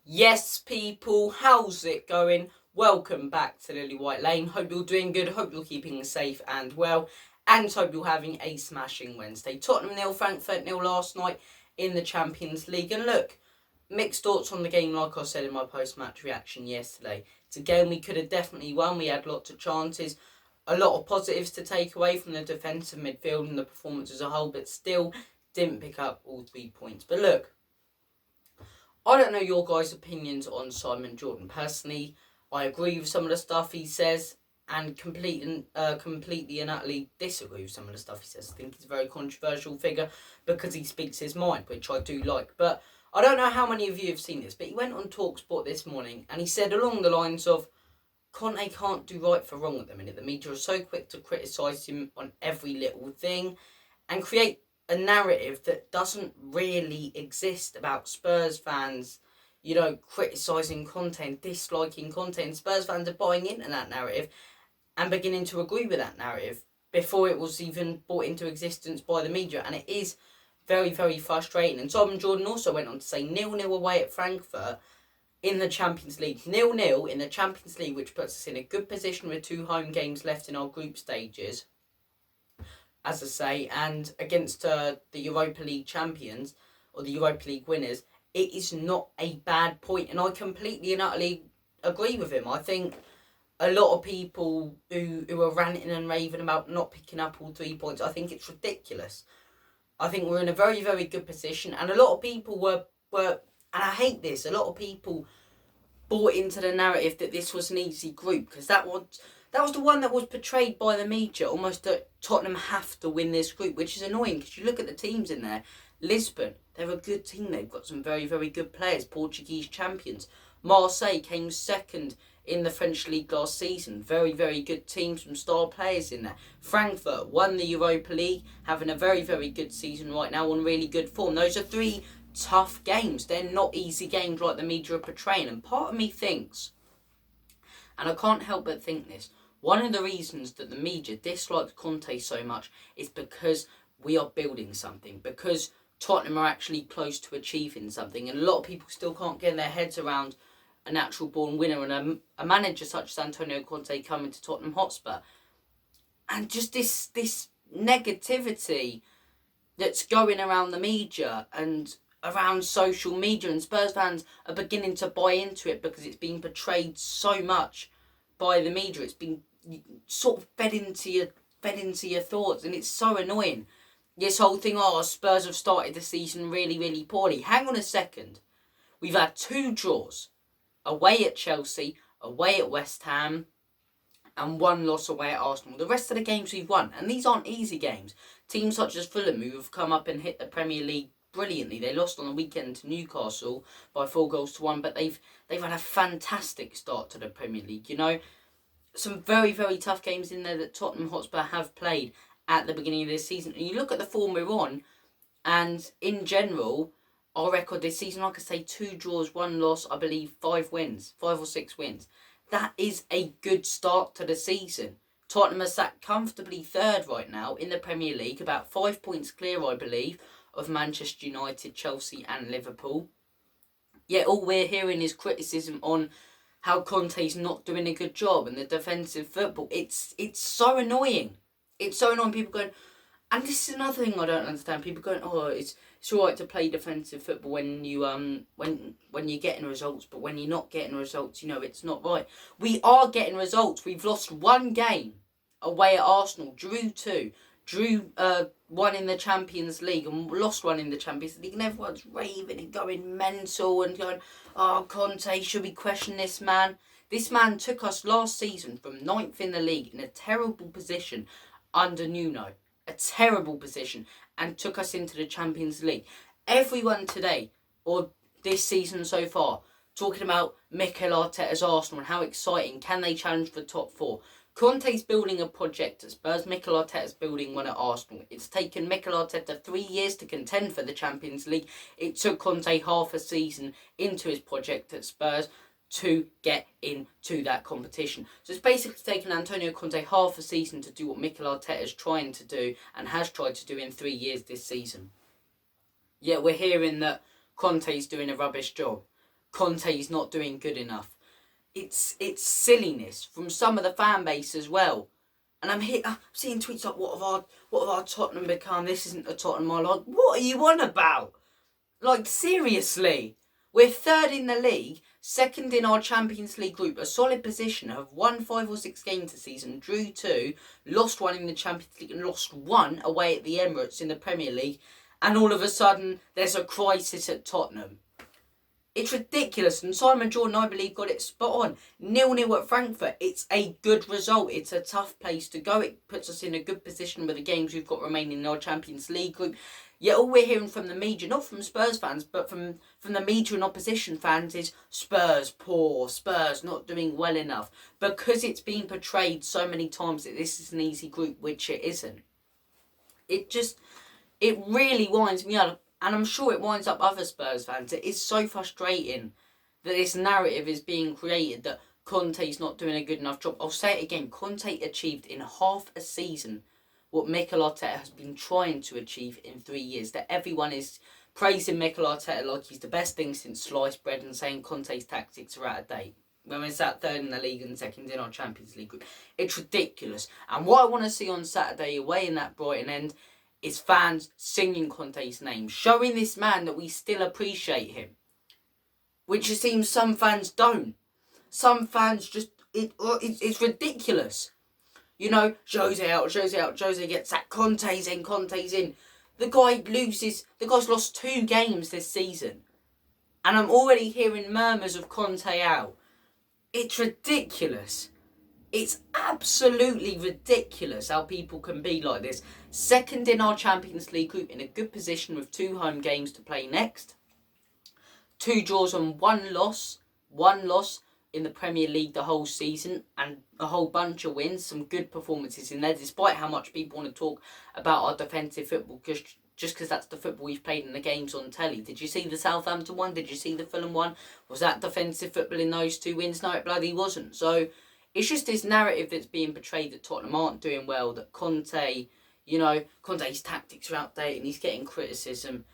Yes, people, how's it going? Welcome back to Lily White Lane. Hope you're doing good, hope you're keeping safe and well, and hope you're having a smashing Wednesday. Tottenham 0, Frankfurt 0 last night in the Champions League. And look, mixed thoughts on the game, like I said in my post-match reaction yesterday. It's a game we could have definitely won. We had lots of chances, a lot of positives to take away from the defensive midfield and the performance as a whole, but still didn't pick up all 3 points. But look, I don't know your guys' opinions on Simon Jordan. Personally, I agree with some of the stuff he says and completely and utterly disagree with some of the stuff he says. I think he's a very controversial figure because he speaks his mind, which I do like. But I don't know how many of you have seen this, but he went on TalkSport this morning and he said along the lines of, Conte can't do right for wrong at the minute. The media are so quick to criticise him on every little thing and create a narrative that doesn't really exist about Spurs fans, criticising Conte, disliking Conte, and Spurs fans are buying into that narrative and beginning to agree with that narrative before it was even brought into existence by the media, and it is very, very frustrating. And Simon Jordan also went on to say 0-0 away at Frankfurt in the Champions League, 0-0 in the Champions League, which puts us in a good position with 2 home games left in our group stages, as I say, and against the Europa League champions or the Europa League winners, it is not a bad point, and I completely and utterly agree with him. I think a lot of people who are ranting and raving about not picking up all 3 points, I think it's ridiculous. I think we're in a very, very good position, and a lot of people were and I hate this, a lot of people bought into the narrative that this was an easy group, because that was the one that was portrayed by the media, almost that Tottenham have to win this group, which is annoying because you look at the teams in there. Lisbon, they're a good team. They've got some very, very good players, Portuguese champions. Marseille came second in the French league last season. Very, very good teams, some star players in there. Frankfurt won the Europa League, having a very, very good season right now on really good form. Those are 3 tough games. They're not easy games like the media are portraying. And part of me thinks, and I can't help but think this, one of the reasons that the media dislikes Conte so much is because we are building something, because Tottenham are actually close to achieving something, and a lot of people still can't get their heads around a natural born winner and a manager such as Antonio Conte coming to Tottenham Hotspur. And just this negativity that's going around the media and around social media, and Spurs fans are beginning to buy into it because it's been portrayed so much by the media. It's been sort of fed into your thoughts, and it's so annoying. This whole thing, Spurs have started the season really, really poorly. Hang on a second. We've had 2 draws. Away at Chelsea, away at West Ham, and 1 loss away at Arsenal. The rest of the games we've won, and these aren't easy games. Teams such as Fulham, who have come up and hit the Premier League brilliantly. They lost on the weekend to Newcastle by 4-1, but they've had a fantastic start to the Premier League. Some very, very tough games in there that Tottenham Hotspur have played at the beginning of this season. And you look at the form we're on, and in general, our record this season, like I say, 2 draws, 1 loss, I believe 5 wins, 5 or 6 wins. That is a good start to the season. Tottenham are sat comfortably 3rd right now in the Premier League, about 5 points clear, I believe, of Manchester United, Chelsea and Liverpool. Yet all we're hearing is criticism on how Conte's not doing a good job and the defensive football. It's so annoying. It's so annoying. People going, and this is another thing I don't understand. People going, it's all right to play defensive football when you when you're getting results, but when you're not getting results, it's not right. We are getting results. We've lost 1 game away at Arsenal, drew 2, drew 1 in the Champions League and lost 1 in the Champions League, and everyone's raving and going mental and going, Conte, should we question this man? This man took us last season from 9th in the league in a terrible position under Nuno, a terrible position, and took us into the Champions League. Everyone today, or this season so far, talking about Mikel Arteta's Arsenal and how exciting, can they challenge for top 4? Conte's building a project at Spurs. Mikel Arteta's building one at Arsenal. It's taken Mikel Arteta 3 years to contend for the Champions League. It took Conte half a season into his project at Spurs to get into that competition. So it's basically taken Antonio Conte half a season to do what Mikel Arteta is trying to do and has tried to do in 3 years this season. Yet we're hearing that Conte's doing a rubbish job. Conte's not doing good enough. It's silliness from some of the fan base as well. And I'm seeing tweets like, what have our Tottenham become? This isn't a Tottenham. I'm like, what are you on about? Like, seriously. We're third in the league, second in our Champions League group, a solid position, have won 5 or 6 games this season, drew 2, lost 1 in the Champions League and lost 1 away at the Emirates in the Premier League, and all of a sudden there's a crisis at Tottenham. It's ridiculous, and Simon Jordan, I believe, got it spot on. 0-0 at Frankfurt. It's a good result. It's a tough place to go. It puts us in a good position with the games we've got remaining in our Champions League group. Yet all we're hearing from the media, not from Spurs fans, but from the media and opposition fans, is Spurs poor, Spurs not doing well enough. Because it's been portrayed so many times that this is an easy group, which it isn't. It really winds me up. And I'm sure it winds up other Spurs fans. It is so frustrating that this narrative is being created that Conte's not doing a good enough job. I'll say it again. Conte achieved in half a season what Mikel Arteta has been trying to achieve in 3 years. That everyone is praising Mikel Arteta like he's the best thing since sliced bread and saying Conte's tactics are out of date. When we're sat third in the league and second in our Champions League group. It's ridiculous. And what I want to see on Saturday away in that Brighton end is fans singing Conte's name, showing this man that we still appreciate him. Which it seems some fans don't. Some fans just, it's ridiculous. You know, Jose out, Jose gets sacked, Conte's in. The guy's lost 2 games this season. And I'm already hearing murmurs of Conte out. It's ridiculous. It's absolutely ridiculous how people can be like this. Second in our Champions League group, in a good position with 2 home games to play next. 2 draws and 1 loss. 1 loss in the Premier League the whole season. And a whole bunch of wins. Some good performances in there. Despite how much people want to talk about our defensive football. Just because that's the football we've played in the games on telly. Did you see the Southampton one? Did you see the Fulham one? Was that defensive football in those 2 wins? No, it bloody wasn't. So it's just this narrative that's being portrayed that Tottenham aren't doing well, that Conte, Conte's tactics are outdated and he's getting criticism.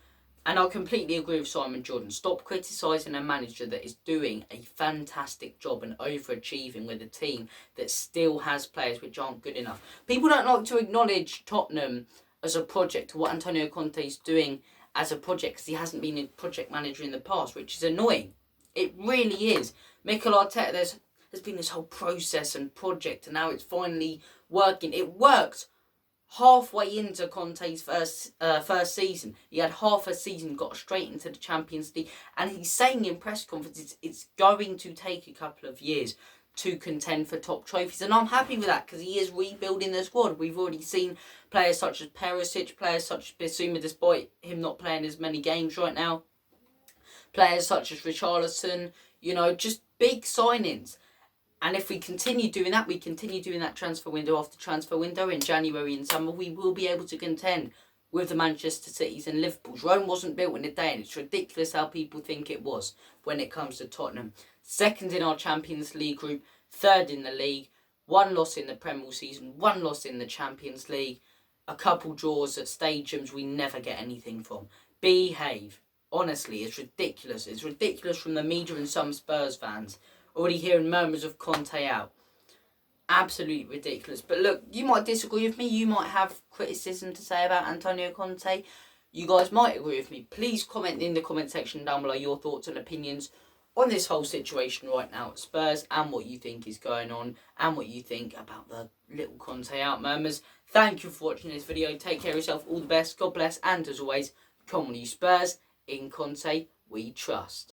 And I completely agree with Simon Jordan. Stop criticising a manager that is doing a fantastic job and overachieving with a team that still has players which aren't good enough. People don't like to acknowledge Tottenham as a project, or what Antonio Conte's doing as a project, because he hasn't been a project manager in the past, which is annoying. It really is. Mikel Arteta, there's been this whole process and project, and now it's finally working. It worked halfway into Conte's first season. He had half a season, got straight into the Champions League, and he's saying in press conferences it's going to take a couple of years to contend for top trophies, and I'm happy with that because he is rebuilding the squad. We've already seen players such as Perisic, players such as Bissouma, despite him not playing as many games right now. Players such as Richarlison, just big signings. And if we continue doing that transfer window after transfer window in January and summer, we will be able to contend with the Manchester Cities and Liverpools. Rome wasn't built in a day, and it's ridiculous how people think it was when it comes to Tottenham. Second in our Champions League group, third in the league, 1 loss in the Premier season, 1 loss in the Champions League, a couple draws at stadiums we never get anything from. Behave. Honestly, it's ridiculous. It's ridiculous from the media and some Spurs fans. Already hearing murmurs of Conte out. Absolutely ridiculous. But look, you might disagree with me. You might have criticism to say about Antonio Conte. You guys might agree with me. Please comment in the comment section down below your thoughts and opinions on this whole situation right now at Spurs, and what you think is going on, and what you think about the little Conte out murmurs. Thank you for watching this video. Take care of yourself. All the best. God bless. And as always, come on you Spurs. In Conte we trust.